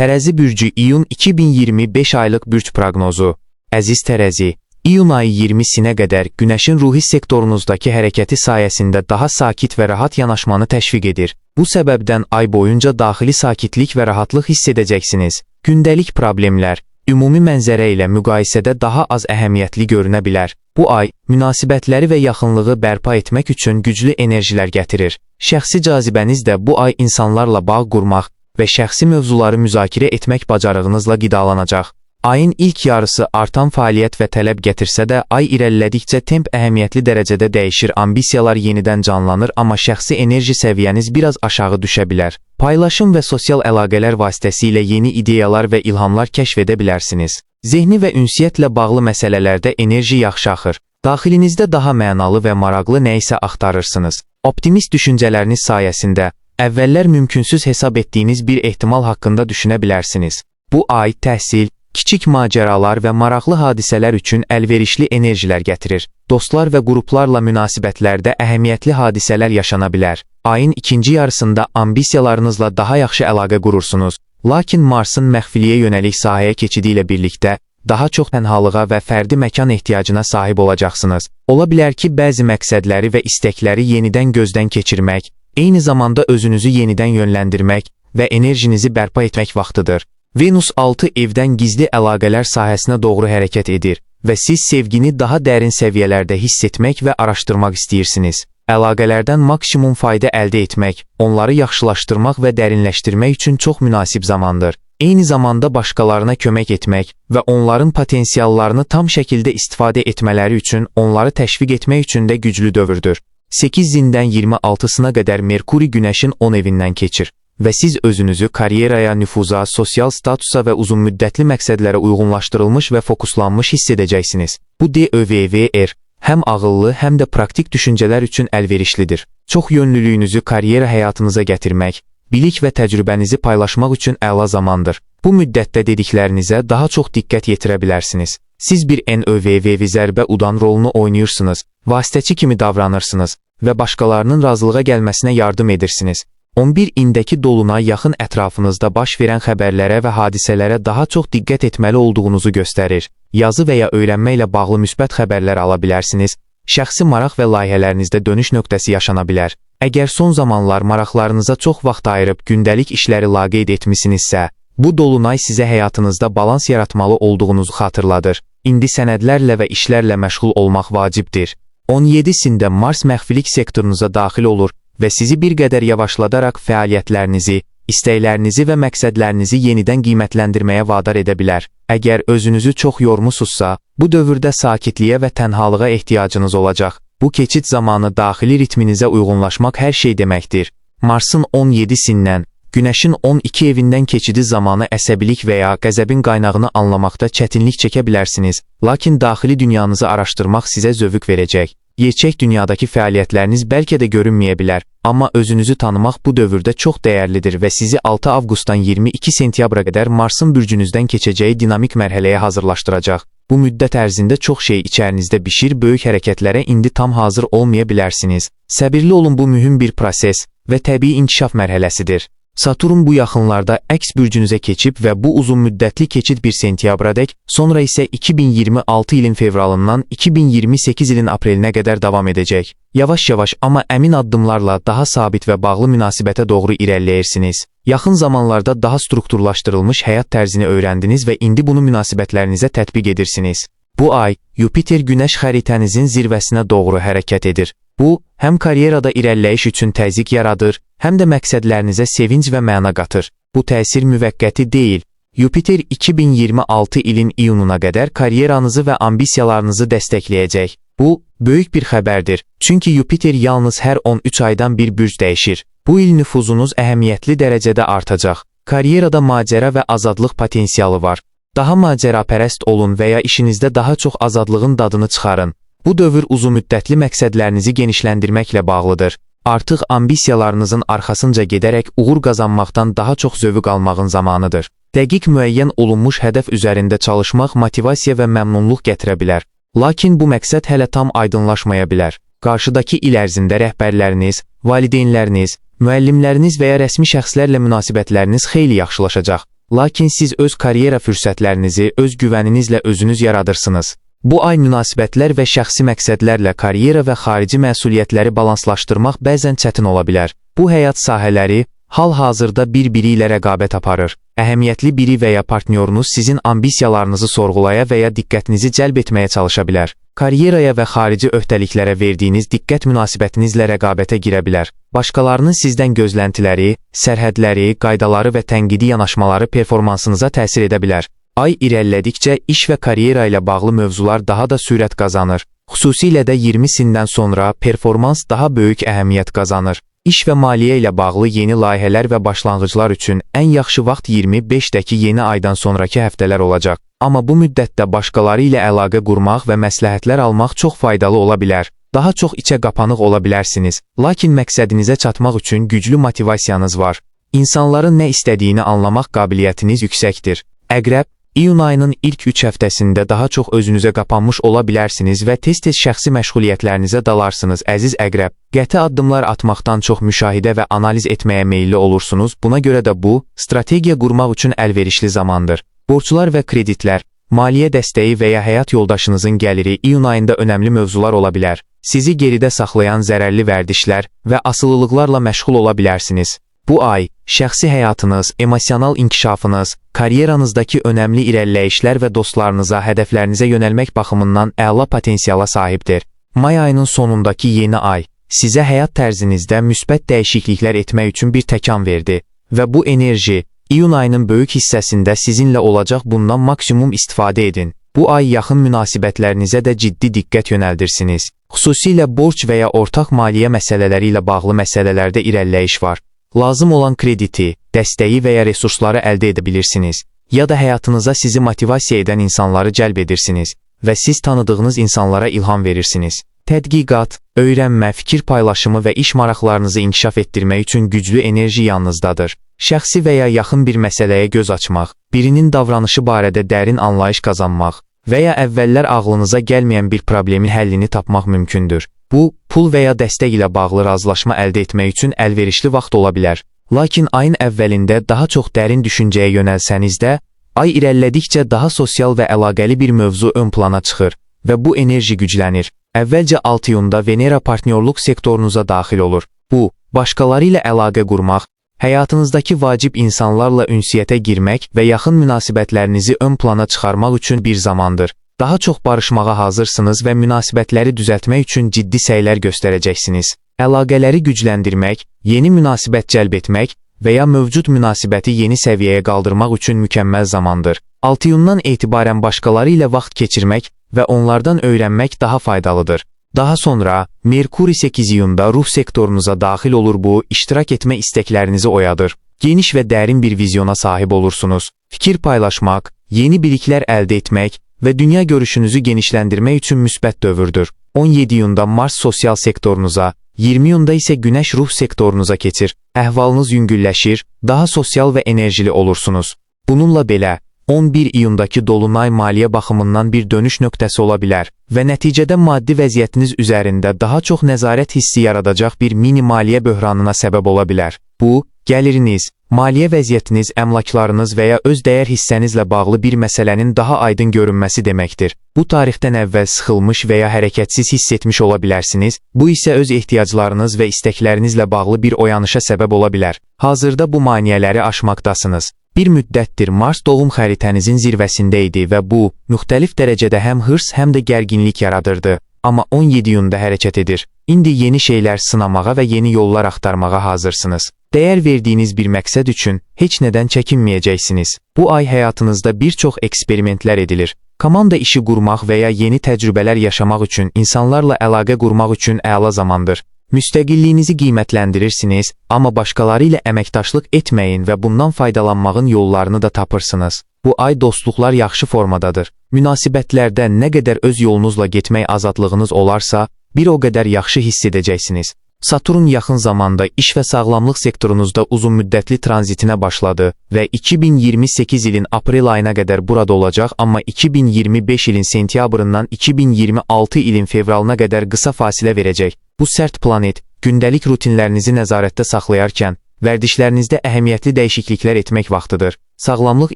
Tərəzi bürcü iyun 2025 aylıq bürc proqnozu. Əziz Tərəzi, iyun ayı 20-sinə qədər Günəşin ruhi sektorunuzdakı hərəkəti sayəsində daha sakit və rahat yanaşmanı təşviq edir. Bu səbəbdən ay boyunca daxili sakitlik və rahatlıq hiss edəcəksiniz. Gündəlik problemlər, ümumi mənzərə ilə müqayisədə daha az əhəmiyyətli görünə bilər. Bu ay, münasibətləri və yaxınlığı bərpa etmək üçün güclü enerjilər gətirir. Şəxsi cazibəniz də bu ay insanlarla bağ qurmaq və şəxsi mövzuları müzakirə etmək bacarığınızla qidalanacaq. Ayın ilk yarısı artan fəaliyyət və tələb gətirsə də, ay irəlilədikcə temp əhəmiyyətli dərəcədə dəyişir, ambisiyalar yenidən canlanır, amma şəxsi enerji səviyyəniz biraz aşağı düşə bilər. Paylaşım və sosial əlaqələr vasitəsilə yeni ideyalar və ilhamlar kəşf edə bilərsiniz. Zehni və ünsiyyətlə bağlı məsələlərdə enerji yaxşı axır. Daxilinizdə daha mənalı və maraqlı nə isə axtarırsınız. Optimist düşüncələriniz sayəsində əvvəllər mümkünsüz hesab etdiyiniz bir ehtimal haqqında düşünə bilərsiniz. Bu ay təhsil, kiçik macəralar və maraqlı hadisələr üçün əlverişli enerjilər gətirir. Dostlar və qruplarla münasibətlərdə əhəmiyyətli hadisələr yaşana bilər. Ayın ikinci yarısında ambisiyalarınızla daha yaxşı əlaqə qurursunuz. Lakin Marsın məxfiliyə yönəlik sahəyə keçidi ilə birlikdə daha çox tənhalığa və fərdi məkan ehtiyacına sahib olacaqsınız. Ola bilər ki, bəzi məqsədləri və istəkləri yenidən gözdən keçirmək, eyni zamanda özünüzü yenidən yönləndirmək və enerjinizi bərpa etmək vaxtıdır. Venüs 6 evdən gizli əlaqələr sahəsinə doğru hərəkət edir və siz sevgini daha dərin səviyyələrdə hiss etmək və araşdırmaq istəyirsiniz. Əlaqələrdən maksimum fayda əldə etmək, onları yaxşılaşdırmaq və dərinləşdirmək üçün çox münasib zamandır. Eyni zamanda başqalarına kömək etmək və onların potensiallarını tam şəkildə istifadə etmələri üçün onları təşviq etmək üçün də güclü dövrdür. 8-dən 26-sına qədər Merkuri Günəşin 10 evindən keçir və siz özünüzü karyeraya, nüfuza, sosial statusa və uzunmüddətli məqsədlərə uyğunlaşdırılmış və fokuslanmış hiss edəcəksiniz. Bu DÖVVR həm ağıllı, həm də praktik düşüncələr üçün əlverişlidir. Çox yönlülüyünüzü karyera həyatınıza gətirmək, bilik və təcrübənizi paylaşmaq üçün əla zamandır. Bu müddətdə dediklərinizə daha çox diqqət yetirə bilərsiniz. Siz bir NÖVV zərbə udan rolunu oynayırsınız, vasitəçi kimi davranırsınız və başqalarının razılığa gəlməsinə yardım edirsiniz. 11 indəki dolunay yaxın ətrafınızda baş verən xəbərlərə və hadisələrə daha çox diqqət etməli olduğunuzu göstərir. Yazı və ya öyrənmə ilə bağlı müsbət xəbərlər ala bilərsiniz. Şəxsi maraq və layihələrinizdə dönüş nöqtəsi yaşana bilər. Əgər son zamanlar maraqlarınıza çox vaxt ayırıb gündəlik işləri laqeyd etmisinizsə, bu dolunay sizə həyatınızda balans yaratmalı olduğunuzu xatırladır. İndi sənədlərlə və işlərlə məşğul olmaq vacibdir. 17-sində Mars məxfilik sektorunuza daxil olur və sizi bir qədər yavaşladaraq fəaliyyətlərinizi, istəklərinizi və məqsədlərinizi yenidən qiymətləndirməyə vadar edə bilər. Əgər özünüzü çox yormusunuzsa, bu dövrdə sakitliyə və tənhalığa ehtiyacınız olacaq. Bu keçid zamanı daxili ritminizə uyğunlaşmaq hər şey deməkdir. Marsın 17-sindən Günəşin 12 evindən keçidi zamanı əsəbilik və ya qəzəbin qaynağını anlamaqda çətinlik çəkə bilərsiniz, lakin daxili dünyanızı araşdırmaq sizə zövq verəcək. Gerçək dünyadakı fəaliyyətləriniz bəlkə də görünməyə bilər, amma özünüzü tanımaq bu dövrdə çox dəyərlidir və sizi 6 avqustdan 22 sentyabra qədər Marsın bürcünüzdən keçəcəyi dinamik mərhələyə hazırlaşdıracaq. Bu müddət ərzində çox şey içərinizdə bişir, böyük hərəkətlərə indi tam hazır olmaya bilərsiniz. Səbirli olun, bu mühüm bir proses və təbii inkişaf mərhələsidir. Saturn bu yaxınlarda əks bürcünüzə keçib və bu uzun müddətli keçid 1 sentyabradək, sonra isə 2026 ilin fevralından 2028 ilin aprelinə qədər davam edəcək. Yavaş-yavaş amma əmin addımlarla daha sabit və bağlı münasibətə doğru irəliləyirsiniz. Yaxın zamanlarda daha strukturlaşdırılmış həyat tərzini öyrəndiniz və indi bunu münasibətlərinizə tətbiq edirsiniz. Bu ay, Yupiter Günəş xəritənizin zirvəsinə doğru hərəkət edir. Bu, həm karyerada irəliləyiş üçün təzyiq yaradır, həm də məqsədlərinizə sevinc və məna qatır. Bu təsir müvəqqəti deyil. Yupiter 2026 ilin iyununa qədər karyeranızı və ambisiyalarınızı dəstəkləyəcək. Bu, böyük bir xəbərdir, çünki Yupiter yalnız hər 13 aydan bir bürc dəyişir. Bu il nüfuzunuz əhəmiyyətli dərəcədə artacaq. Karyerada macəra və azadlıq potensialı var. Daha macərapərəst olun və ya işinizdə daha çox azadlığın dadını çıxarın. Bu dövr uzunmüddətli məqsədlərinizi genişləndirməklə bağlıdır. Artıq ambisiyalarınızın arxasınca gedərək uğur qazanmaqdan daha çox zövq almağın zamanıdır. Dəqiq müəyyən olunmuş hədəf üzərində çalışmaq motivasiya və məmnunluq gətirə bilər. Lakin bu məqsəd hələ tam aydınlaşmaya bilər. Qarşıdakı il ərzində rəhbərləriniz, valideynləriniz, müəllimləriniz və ya rəsmi şəxslərlə münasibətləriniz xeyli yaxşılaşacaq. Lakin siz öz karyera fürsətlərinizi öz güvəninizlə özünüz yaradırsınız. Bu ay münasibətlər və şəxsi məqsədlərlə karyera və xarici məsuliyyətləri balanslaşdırmaq bəzən çətin ola bilər. Bu həyat sahələri hal-hazırda bir-biri ilə rəqabət aparır. Əhəmiyyətli biri və ya partnyorunuz sizin ambisiyalarınızı sorğulaya və ya diqqətinizi cəlb etməyə çalışa bilər. Karyeraya və xarici öhdəliklərə verdiyiniz diqqət münasibətinizlə rəqabətə girə bilər. Başqalarının sizdən gözləntiləri, sərhədləri, qaydaları və tənqidi yanaşmaları performansınıza təsir edə bilər. Ay irəlilədikcə iş və karyera ilə bağlı mövzular daha da sürət qazanır. Xüsusilə də 20-sindən sonra performans daha böyük əhəmiyyət qazanır. İş və maliyyə ilə bağlı yeni layihələr və başlanğıclar üçün ən yaxşı vaxt 25-dəki yeni aydan sonraki həftələr olacaq. Amma bu müddətdə başqaları ilə əlaqə qurmaq və məsləhətlər almaq çox faydalı ola bilər. Daha çox içə qapanıq ola bilərsiniz, lakin məqsədinizə çatmaq üçün güclü motivasiyanız var. İnsanların nə istədiyini anlamaq qabiliyyətiniz yüksəkdir. Əqrəb, iyun ayının ilk 3 həftəsində daha çox özünüzə qapanmış ola bilərsiniz və tez-tez şəxsi məşğuliyyətlərinizə dalarsınız. Əziz Əqrəb, qəti addımlar atmaqdan çox müşahidə və analiz etməyə meyilli olursunuz. Buna görə də bu, strategiya qurmaq üçün əlverişli zamandır. Borclar və kreditlər, maliyyə dəstəyi və ya həyat yoldaşınızın gəliri iyun ayında önəmli mövzular ola bilər. Sizi geridə saxlayan zərərli vərdişlər və asılılıqlarla məşğul ola bilərsiniz. Bu ay, şəxsi həyatınız, emosional inkişafınız, karyeranızdakı önəmli irəliləyişlər və dostlarınıza, hədəflərinizə yönəlmək baxımından əla potensiala sahibdir. May ayının sonundakı yeni ay, sizə həyat tərzinizdə müsbət dəyişikliklər etmək üçün bir təkan verdi və bu enerji, iyun ayının böyük hissəsində sizinlə olacaq, bundan maksimum istifadə edin. Bu ay yaxın münasibətlərinizə də ciddi diqqət yönəldirsiniz. Xüsusilə borc və ya ortaq maliyyə məsələləri ilə bağlı məsələlərdə irəliləyiş var. Lazım olan krediti, dəstəyi və ya resursları əldə edə bilirsiniz. Ya da həyatınıza sizi motivasiya edən insanları cəlb edirsiniz və siz tanıdığınız insanlara ilham verirsiniz. Tədqiqat, öyrənmə, fikir paylaşımı və iş maraqlarınızı inkişaf etdirmək üçün güclü enerji yanınızdadır. Şəxsi və ya yaxın bir məsələyə göz açmaq, birinin davranışı barədə dərin anlayış qazanmaq və ya əvvəllər ağlınıza gəlməyən bir problemin həllini tapmaq mümkündür. Bu, pul və ya dəstək ilə bağlı razılaşma əldə etmək üçün əlverişli vaxt ola bilər. Lakin ayın əvvəlində daha çox dərin düşüncəyə yönəlsəniz də, ay irəlilədikcə daha sosial və əlaqəli bir mövzu ön plana çıxır və bu enerji güclənir. Əvvəlcə 6 iyunda Venera partnyorluq sektorunuza daxil olur. Bu, başqaları ilə əlaqə qurmaq, həyatınızdakı vacib insanlarla ünsiyyətə girmək və yaxın münasibətlərinizi ön plana çıxarmaq üçün bir zamandır. Daha çox barışmağa hazırsınız və münasibətləri düzəltmək üçün ciddi səylər göstərəcəksiniz. Əlaqələri gücləndirmək, yeni münasibət cəlb etmək və ya mövcud münasibəti yeni səviyyəyə qaldırmaq üçün mükəmməl zamandır. 6 iyundan etibarən başqaları ilə vaxt keçirmək və onlardan öyrənmək daha faydalıdır. Daha sonra, Merkuri 8 iyunda ruh sektorunuza daxil olur, bu, iştirak etmə istəklərinizi oyadır. Geniş və dərin bir vizyona sahib olursunuz. Fikir paylaşmaq, yeni biliklər əldə etmək və dünya görüşünüzü genişləndirmək üçün müsbət dövrdür. 17 iyunda Mars sosial sektorunuza, 20 iyunda isə Günəş ruh sektorunuza keçir. Əhvalınız yüngülləşir, daha sosial və enerjili olursunuz. Bununla belə, 11 iyundakı dolunay maliyyə baxımından bir dönüş nöqtəsi ola bilər və nəticədə maddi vəziyyətiniz üzərində daha çox nəzarət hissi yaradacaq bir mini maliyyə böhranına səbəb ola bilər. Bu, gəliriniz, maliyyə vəziyyətiniz, əmlaklarınız və ya öz dəyər hissənizlə bağlı bir məsələnin daha aydın görünməsi deməkdir. Bu tarixdən əvvəl sıxılmış və ya hərəkətsiz hiss etmiş ola bilərsiniz, bu isə öz ehtiyaclarınız və istəklərinizlə bağlı bir oyanışa səbəb ola bilər. Hazırda bu maneələri aşmaqdasınız. Bir müddətdir Mars doğum xəritənizin zirvəsində idi və bu, müxtəlif dərəcədə həm hırs, həm də gərginlik yaradırdı. Amma 17 iyunda hərəkət edir. İndi yeni şeylər sınamağa və yeni yollar axtarmağa hazırsınız. Dəyər verdiyiniz bir məqsəd üçün heç nədən çəkinməyəcəksiniz. Bu ay həyatınızda bir çox eksperimentlər edilir. Komanda işi qurmaq və ya yeni təcrübələr yaşamaq üçün, insanlarla əlaqə qurmaq üçün əla zamandır. Müstəqilliyinizi qiymətləndirirsiniz, amma başqaları ilə əməkdaşlıq etməyin və bundan faydalanmağın yollarını da tapırsınız. Bu ay dostluqlar yaxşı formadadır. Münasibətlərdə nə qədər öz yolunuzla getmək azadlığınız olarsa, bir o qədər yaxşı hiss edəcəksiniz. Saturn yaxın zamanda iş və sağlamlıq sektorunuzda uzunmüddətli tranzitinə başladı və 2028 ilin aprel ayına qədər burada olacaq, amma 2025 ilin sentyabrından 2026 ilin fevralına qədər qısa fasilə verəcək. Bu sərt planet, gündəlik rutinlərinizi nəzarətdə saxlayarkən, vərdişlərinizdə əhəmiyyətli dəyişikliklər etmək vaxtıdır. sağlamlıq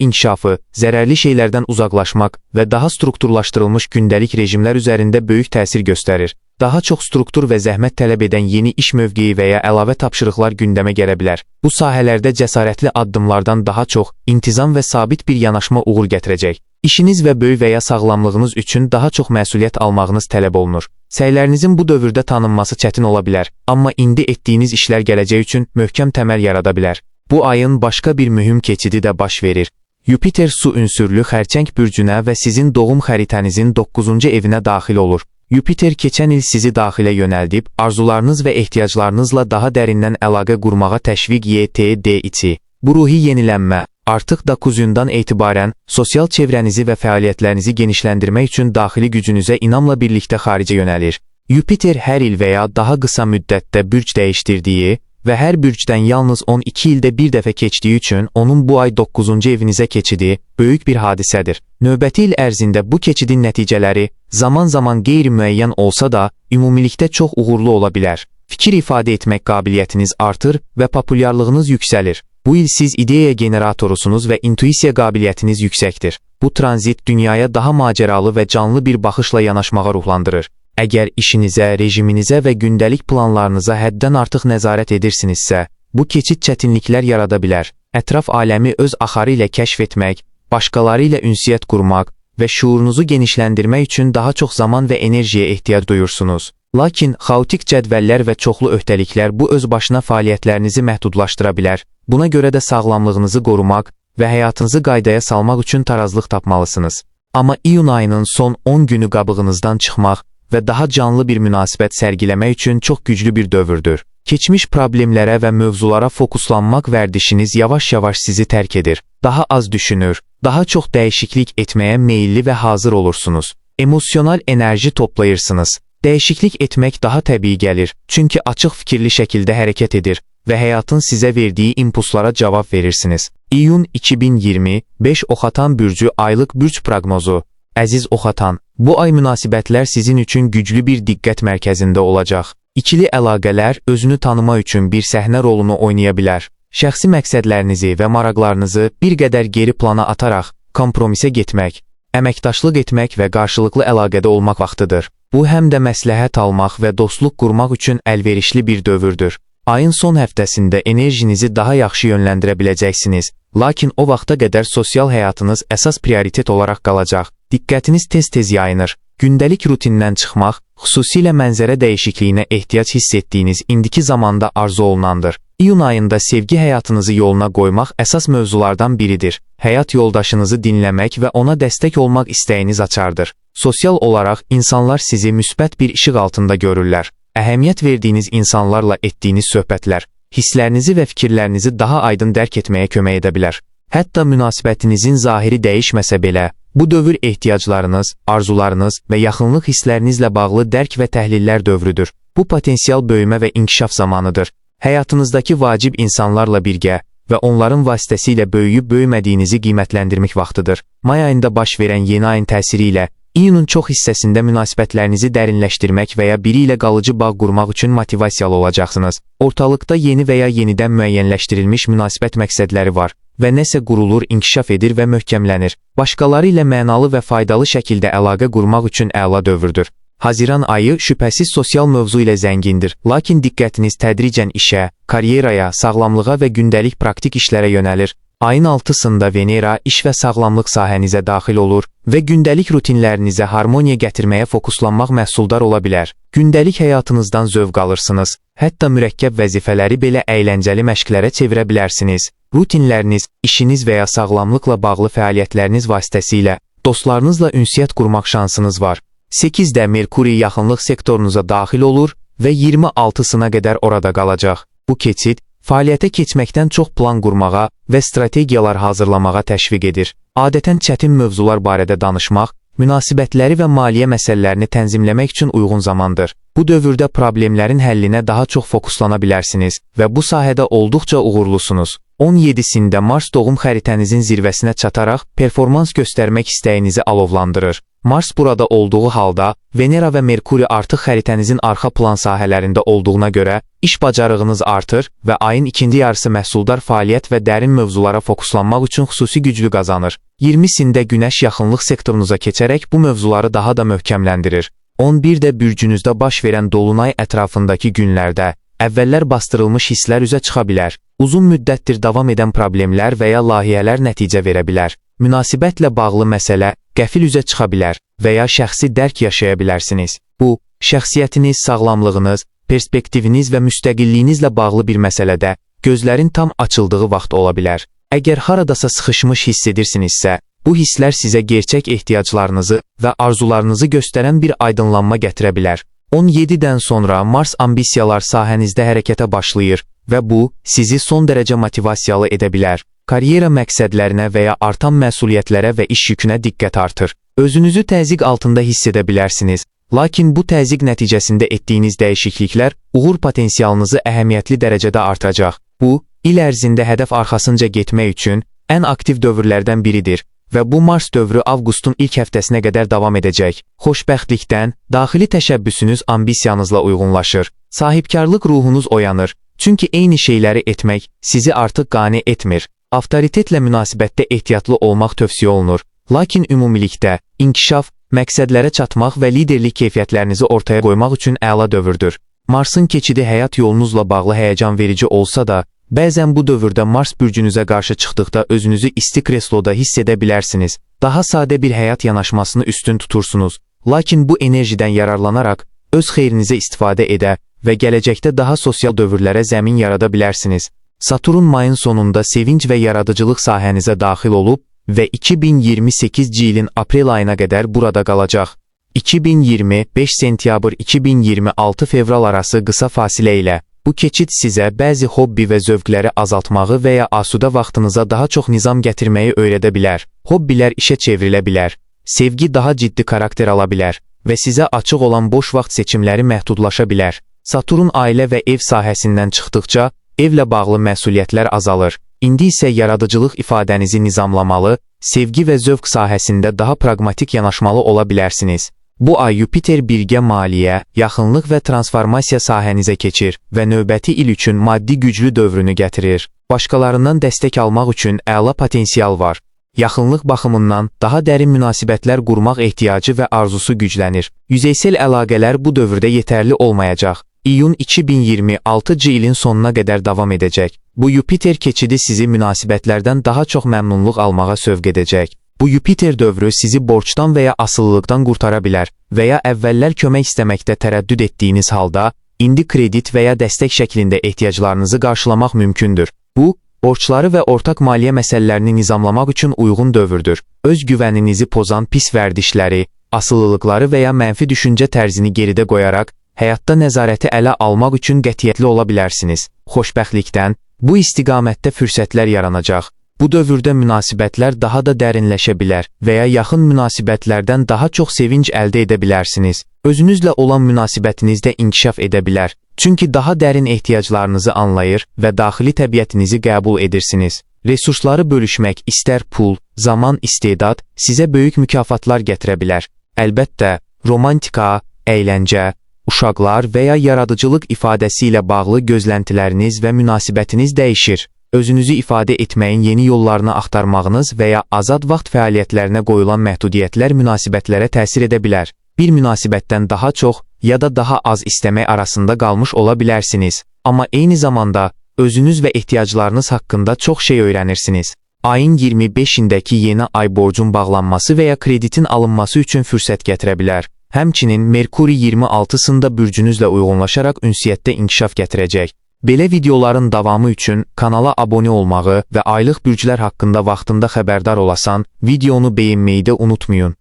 inkişafı, zərərli şeylərdən uzaqlaşmaq və daha strukturlaşdırılmış gündəlik rejimlər üzərində böyük təsir göstərir. Daha çox struktur və zəhmət tələb edən yeni iş mövqeyi və ya əlavə tapşırıqlar gündəmə gələ bilər. Bu sahələrdə cəsarətli addımlardan daha çox intizam və sabit bir yanaşma uğur gətirəcək. İşiniz və böyük və ya sağlamlığınız üçün daha çox məsuliyyət almağınız tələb olunur. Səylərinizin bu dövrdə tanınması çətin ola bilər, amma indi etdiyiniz işlər gələcək üçün möhkəm təməl yarada bilər. Bu ayın başqa bir mühüm keçidi də baş verir. Yupiter su ünsürlü xərçəng bürcünə və sizin doğum xəritənizin 9-cu evinə daxil olur. Yupiter keçən il sizi daxilə yönəldib, arzularınız və ehtiyaclarınızla daha dərindən əlaqə qurmağa təşviq etdi. Bu ruhi yenilənmə, artıq 9-undan etibarən sosial çevrənizi və fəaliyyətlərinizi genişləndirmək üçün daxili gücünüzə inamla birlikdə xaricə yönəlir. Yupiter hər il və ya daha qısa müddətdə bürc dəyişdirdiyi və hər bürcdən yalnız 12 ildə bir dəfə keçdiyi üçün onun bu ay 9-cu evinizə keçidi böyük bir hadisədir. Növbəti il ərzində bu keçidin nəticələri zaman-zaman qeyri-müəyyən olsa da, ümumilikdə çox uğurlu ola bilər. Fikir ifadə etmək qabiliyyətiniz artır və populyarlığınız yüksəlir. Bu il siz ideya generatorusunuz və intuisiya qabiliyyətiniz yüksəkdir. Bu tranzit dünyaya daha macəralı və canlı bir baxışla yanaşmağa ruhlandırır. Əgər işinizə, rejiminizə və gündəlik planlarınıza həddən artıq nəzarət edirsinizsə, bu keçid çətinliklər yarada bilər. Ətraf aləmi öz axarı ilə kəşf etmək, başqaları ilə ünsiyyət qurmaq və şuurunuzu genişləndirmək üçün daha çox zaman və enerjiyə ehtiyac duyursunuz. Lakin xaotik cədvəllər və çoxlu öhdəliklər bu öz başına fəaliyyətlərinizi məhdudlaşdıra bilər. Buna görə də sağlamlığınızı qorumaq və həyatınızı qaydaya salmaq üçün tarazlıq tapmalısınız. Amma iyun ayının son 10 günü qabığınızdan çıxmaq və daha canlı bir münasibət sərgiləmək üçün çox güclü bir dövrdür. Keçmiş problemlərə və mövzulara fokuslanmaq vərdişiniz yavaş-yavaş sizi tərk edir. Daha az düşünür, daha çox dəyişiklik etməyə meyilli və hazır olursunuz. Emosional enerji toplayırsınız. Dəyişiklik etmək daha təbii gəlir, çünki açıq fikirli şəkildə hərəkət edir və həyatın sizə verdiyi impulslara cavab verirsiniz. İyun 2025 Oxatan bürcü aylıq bürc proqnozu. Əziz Oxatan, bu ay münasibətlər sizin üçün güclü bir diqqət mərkəzində olacaq. İkili əlaqələr özünü tanıma üçün bir səhnə rolunu oynaya bilər. Şəxsi məqsədlərinizi və maraqlarınızı bir qədər geri plana ataraq kompromisə getmək, əməkdaşlıq etmək və qarşılıqlı əlaqədə olmaq vaxtıdır. Bu həm də məsləhət almaq və dostluq qurmaq üçün əlverişli bir dövrdür. Ayın son həftəsində enerjinizi daha yaxşı yönləndirə biləcəksiniz, lakin o vaxta qədər sosial həyatınız əsas prioritet olaraq qalacaq. Diqqətiniz tez-tez yayınır. Gündəlik rutindən çıxmaq, xüsusilə mənzərə dəyişikliyinə ehtiyac hiss etdiyiniz indiki zamanda arzu olunandır. İyun ayında sevgi həyatınızı yoluna qoymaq əsas mövzulardan biridir. Həyat yoldaşınızı dinləmək və ona dəstək olmaq istəyiniz açardır. Sosial olaraq insanlar sizi müsbət bir işıq altında görürlər. Əhəmiyyət verdiyiniz insanlarla etdiyiniz söhbətlər, hisslərinizi və fikirlərinizi daha aydın dərk etməyə kömək edə bilər. Hətta münasibətinizin zahiri dəyişməsə belə, bu dövr ehtiyaclarınız, arzularınız və yaxınlıq hisslərinizlə bağlı dərk və təhlillər dövrüdür. Bu potensial böyümə və inkişaf zamanıdır. Həyatınızdakı vacib insanlarla birgə və onların vasitəsilə böyüyüb böyümədiyinizi qiymətləndirmək vaxtıdır. May ayında baş verən yeni ayın təsiri ilə iyunun çox hissəsində münasibətlərinizi dərinləşdirmək və ya biri ilə qalıcı bağ qurmaq üçün motivasiyalı olacaqsınız. Ortalıqda yeni və ya yenidən müəyyənləşdirilmiş münasibət məqsədləri var və nəsə qurulur, inkişaf edir və möhkəmlənir. Başqaları ilə mənalı və faydalı şəkildə əlaqə qurmaq üçün əla dövrdür. Haziran ayı şübhəsiz sosial mövzu ilə zəngindir, lakin diqqətiniz tədricən işə, karyeraya, sağlamlığa və gündəlik praktik işlərə yönəlir. Ayın 6-sında Venera iş və sağlamlıq sahənizə daxil olur və gündəlik rutinlərinizə harmoniya gətirməyə fokuslanmaq məhsuldar ola bilər. Gündəlik həyatınızdan zövq alırsınız, hətta mürəkkəb vəzifələri belə əyləncəli məşqlərə çevirə bilərsiniz. Rutinləriniz, işiniz və ya sağlamlıqla bağlı fəaliyyətləriniz vasitəsilə dostlarınızla ünsiyyət qurmaq şansınız var. 8-də Merkuri yaxınlıq sektorunuza daxil olur və 26-sına qədər orada qalacaq. Bu keçid, fəaliyyətə keçməkdən çox plan qurmağa və strategiyalar hazırlamağa təşviq edir. Adətən çətin mövzular barədə danışmaq, münasibətləri və maliyyə məsələlərini tənzimləmək üçün uyğun zamandır. Bu dövrdə problemlərin həllinə daha çox fokuslana bilərsiniz və bu sahədə olduqca uğurlusunuz. 17-sində Mars doğum xəritənizin zirvəsinə çataraq performans göstərmək istəyinizi alovlandırır. Mars burada olduğu halda, Venera və Merkuri artıq xəritənizin arxa plan sahələrində olduğuna görə, iş bacarığınız artır və ayın ikinci yarısı məhsuldar fəaliyyət və dərin mövzulara fokuslanmaq üçün xüsusi güclü qazanır. 20-sində Günəş yaxınlıq sektorunuza keçərək bu mövzuları daha da möhkəmləndirir. 11-də bürcünüzdə baş verən dolunay ətrafındakı günlərdə, əvvəllər bastırılmış hisslər üzə çıxa bilər. Uzun müddətdir davam edən problemlər və ya layihələr nəticə verə bilər. Münasibətlə bağlı məsələ qəfil üzə çıxa bilər və ya şəxsi dərk yaşaya bilərsiniz. Bu, şəxsiyyətiniz, sağlamlığınız, perspektiviniz və müstəqilliyinizlə bağlı bir məsələdə gözlərin tam açıldığı vaxt ola bilər. Əgər haradasa sıxışmış hiss edirsinizsə, bu hisslər sizə gerçək ehtiyaclarınızı və arzularınızı göstərən bir aydınlanma gətirə bilər. 17-dən sonra Mars ambisiyalar sahənizdə hərəkətə başlayır və bu, sizi son dərəcə motivasiyalı edə bilər. Karyera məqsədlərinə və ya artan məsuliyyətlərə və iş yükünə diqqət artır. Özünüzü təzyiq altında hiss edə bilərsiniz. Lakin bu təzyiq nəticəsində etdiyiniz dəyişikliklər uğur potensialınızı əhəmiyyətli dərəcədə artıracaq. Bu, il ərzində hədəf arxasınca getmək üçün ən aktiv dövrlərdən biridir və bu Mars dövrü avqustun ilk həftəsinə qədər davam edəcək. Xoşbəxtlikdən, daxili təşəbbüsünüz ambisiyanızla uyğunlaşır. Sahibkarlıq ruhunuz oyanır. Çünki eyni şeyləri etmək sizi artıq qane etmir. Avtoritetlə münasibətdə ehtiyatlı olmaq tövsiyə olunur. Lakin ümumilikdə, inkişaf, məqsədlərə çatmaq və liderlik keyfiyyətlərinizi ortaya qoymaq üçün əla dövrdür. Marsın keçidi həyat yolunuzla bağlı həyəcan verici olsa da, bəzən bu dövrdə Mars bürcünüzə qarşı çıxdıqda özünüzü isti kresloda hiss edə bilərsiniz. Daha sadə bir həyat yanaşmasını üstün tutursunuz. Lakin bu enerjidən yararlanaraq, öz xeyrinizə istifadə edə və gələcəkdə daha sosial dövrlərə zəmin yarada bilərsiniz. Saturn mayın sonunda sevinc və yaradıcılıq sahənizə daxil olub və 2028 ilin aprel ayına qədər burada qalacaq. 2025 sentyabr 2026 fevral arası qısa fasilə ilə bu keçid sizə bəzi hobbi və zövqləri azaltmağı və ya asudə vaxtınıza daha çox nizam gətirməyi öyrədə bilər. Hobbilər işə çevrilə bilər. Sevgi daha ciddi karakter ala bilər və sizə açıq olan boş vaxt seçimləri məhdudlaşa bilər. Saturn ailə və ev sahəsindən çıxdıqca, evlə bağlı məsuliyyətlər azalır. İndi isə yaradıcılıq ifadənizi nizamlamalı, sevgi və zövq sahəsində daha praqmatik yanaşmalı ola bilərsiniz. Bu ay Yupiter birgə maliyyə, yaxınlıq və transformasiya sahənizə keçir və növbəti il üçün maddi güclü dövrünü gətirir. Başqalarından dəstək almaq üçün əla potensial var. Yaxınlıq baxımından daha dərin münasibətlər qurmaq ehtiyacı və arzusu güclənir. Yüzeysel əlaqələr bu dövrdə yetərli olmayacaq. İyun 2026 ilin sonuna qədər davam edəcək. Bu Yupiter keçidi sizi münasibətlərdən daha çox məmnunluq almağa sövq edəcək. Bu Yupiter dövrü sizi borcdan və ya asılılıqdan qurtara bilər və ya əvvəllər kömək istəməkdə tərəddüd etdiyiniz halda, indi kredit və ya dəstək şəklində ehtiyaclarınızı qarşılamaq mümkündür. Bu, borcları və ortaq maliyyə məsələlərini nizamlamaq üçün uyğun dövrdür. Öz güvəninizi pozan pis vərdişləri, asılılıqları və ya mənfi düşüncə tərzini geridə qoyaraq, həyatda nəzarəti ələ almaq üçün qətiyyətli ola bilərsiniz. Xoşbəxtlikdən, bu istiqamətdə fürsətlər yaranacaq. Bu dövrdə münasibətlər daha da dərinləşə bilər və ya yaxın münasibətlərdən daha çox sevinc əldə edə bilərsiniz. Özünüzlə olan münasibətinizdə inkişaf edə bilər. Çünki daha dərin ehtiyaclarınızı anlayır və daxili təbiətinizi qəbul edirsiniz. Resursları bölüşmək, istər pul, zaman, istedad, sizə böyük mükafatlar gətirə bilər. Əlbəttə, romantika, əyləncə, uşaqlar və ya yaradıcılıq ifadəsi ilə bağlı gözləntiləriniz və münasibətiniz dəyişir. Özünüzü ifadə etməyin yeni yollarını axtarmağınız və ya azad vaxt fəaliyyətlərinə qoyulan məhdudiyyətlər münasibətlərə təsir edə bilər. Bir münasibətdən daha çox ya da daha az istəmək arasında qalmış ola bilərsiniz. Amma eyni zamanda özünüz və ehtiyaclarınız haqqında çox şey öyrənirsiniz. Ayın 25-indəki yeni ay borcun bağlanması və ya kreditin alınması üçün fürsət gətirə bilər. Həmçinin Merkuri 26-sında bürcünüzlə uyğunlaşaraq ünsiyyətdə inkişaf gətirəcək. Belə videoların davamı üçün kanala abunə olmağı və aylıq bürclər haqqında vaxtında xəbərdar olasan, videonu bəyənməyi də unutmayın.